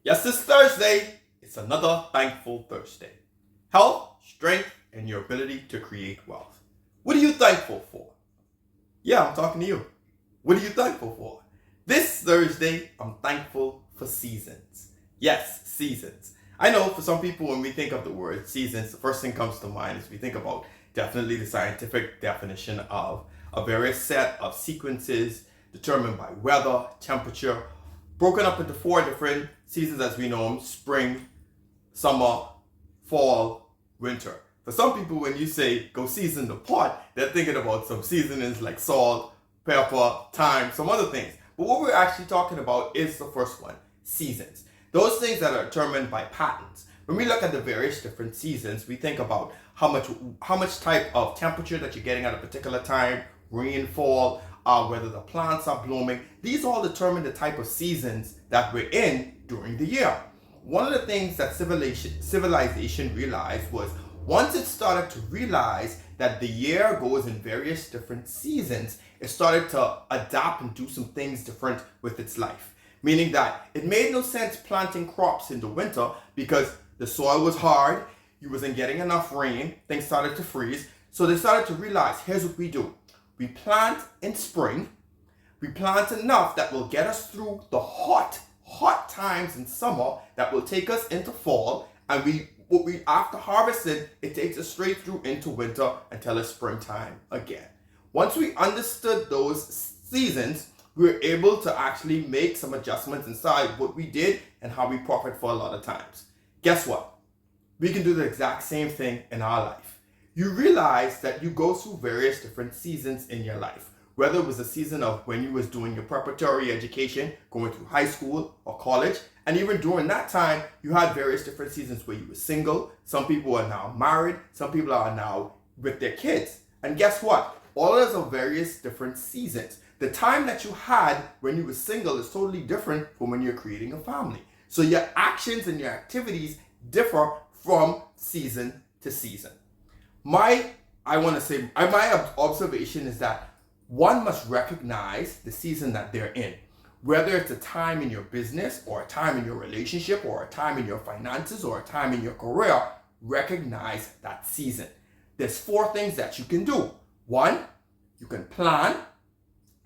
Yes, it's Thursday. It's another thankful Thursday. Health, strength, and your ability to create wealth. What are you thankful for? Yeah, I'm talking to you. What are you thankful for? This Thursday, I'm thankful for seasons. Yes, seasons. I know for some people, when we think of the word seasons, the first thing comes to mind is we think about definitely the scientific definition of a various set of sequences determined by weather, temperature, broken up into four different seasons as we know them: spring, summer, fall, winter. For some people, when you say go season the pot, they're thinking about some seasonings like salt, pepper, thyme, some other things. But what we're actually talking about is the first one: seasons. Those things that are determined by patterns. When we look at the various different seasons, we think about how much type of temperature that you're getting at a particular time, rainfall, whether the plants are blooming. These all determine the type of seasons that we're in during the year. One of the things that civilization realized was once it started to realize that the year goes in various different seasons, it started to adapt and do some things different with its life. Meaning that it made no sense planting crops in the winter because the soil was hard, you wasn't getting enough rain, things started to freeze. So they started to realize, here's what we do. We plant in spring, we plant enough that will get us through the hot times in summer that will take us into fall, and after harvesting, it takes us straight through into winter until it's springtime again. Once we understood those seasons, we were able to actually make some adjustments inside what we did and how we profit for a lot of times. Guess what? We can do the exact same thing in our life. You realize that you go through various different seasons in your life. Whether it was a season of when you was doing your preparatory education, going through high school or college, and even during that time, you had various different seasons where you were single. Some people are now married. Some people are now with their kids. And guess what? All of those are various different seasons. The time that you had when you were single is totally different from when you're creating a family. So your actions and your activities differ from season to season. My observation is that one must recognize the season that they're in. Whether it's a time in your business or a time in your relationship or a time in your finances or a time in your career, recognize that season. There's four things that you can do. One, you can plan,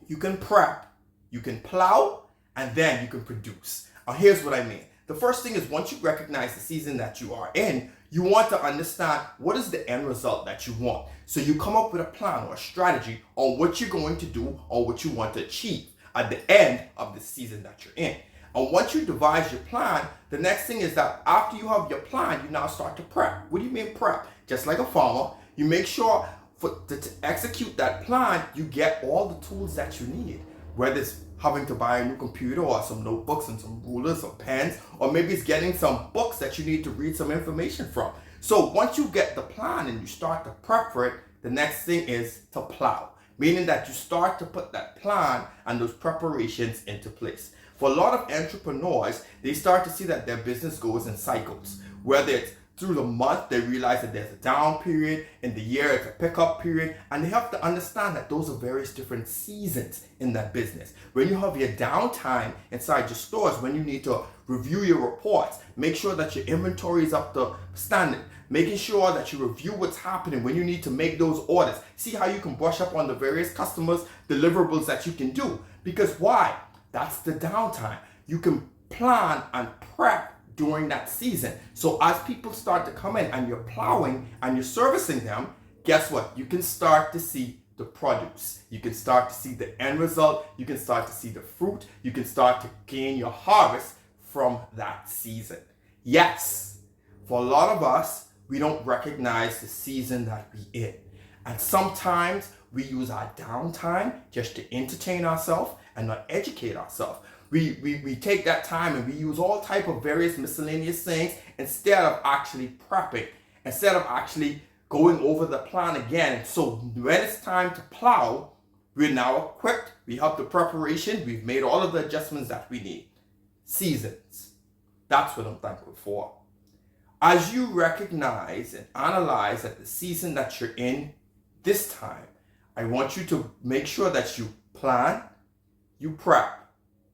you can prep, you can plow, and then you can produce. Now here's what I mean. The first thing is, once you recognize the season that you are in, you want to understand what is the end result that you want. So you come up with a plan or a strategy on what you're going to do or what you want to achieve at the end of the season that you're in. And once you devise your plan, the next thing is that after you have your plan, you now start to prep. What do you mean prep? Just like a farmer, you make sure to execute that plan, you get all the tools that you need. Whether it's having to buy a new computer or some notebooks and some rulers or pens, or maybe it's getting some books that you need to read some information from. So once you get the plan and you start to prep for it, the next thing is to plow, meaning that you start to put that plan and those preparations into place. For a lot of entrepreneurs, they start to see that their business goes in cycles. Whether it's through the month, they realize that there's a down period. In the year, it's a pickup period. And they have to understand that those are various different seasons in that business. When you have your downtime inside your stores, when you need to review your reports, make sure that your inventory is up to standard, making sure that you review what's happening when you need to make those orders. See how you can brush up on the various customers' deliverables that you can do. Because why? That's the downtime. You can plan and prep during that season. So as people start to come in and you're plowing and you're servicing them, guess what? You can start to see the produce. You can start to see the end result. You can start to see the fruit. You can start to gain your harvest from that season. Yes, for a lot of us, we don't recognize the season that we're in. And sometimes we use our downtime just to entertain ourselves and not educate ourselves. We take that time and we use all type of various miscellaneous things instead of actually prepping, instead of actually going over the plan again. So when it's time to plow, we're now equipped, we have the preparation, we've made all of the adjustments that we need. Seasons. That's what I'm thankful for. As you recognize and analyze that the season that you're in this time, I want you to make sure that you plan, you prep,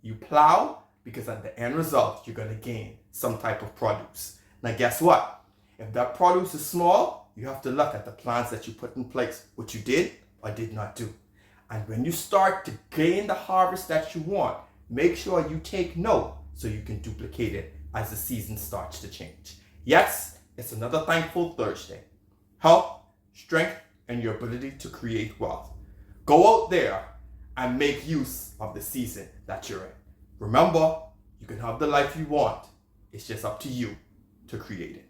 you plow, because at the end result, you're going to gain some type of produce. Now, guess what? If that produce is small, you have to look at the plans that you put in place, what you did or did not do. And when you start to gain the harvest that you want, make sure you take note so you can duplicate it as the season starts to change. Yes, it's another Thankful Thursday. Health, strength, and your ability to create wealth. Go out there and make use of the season that you're in. Remember, you can have the life you want. It's just up to you to create it.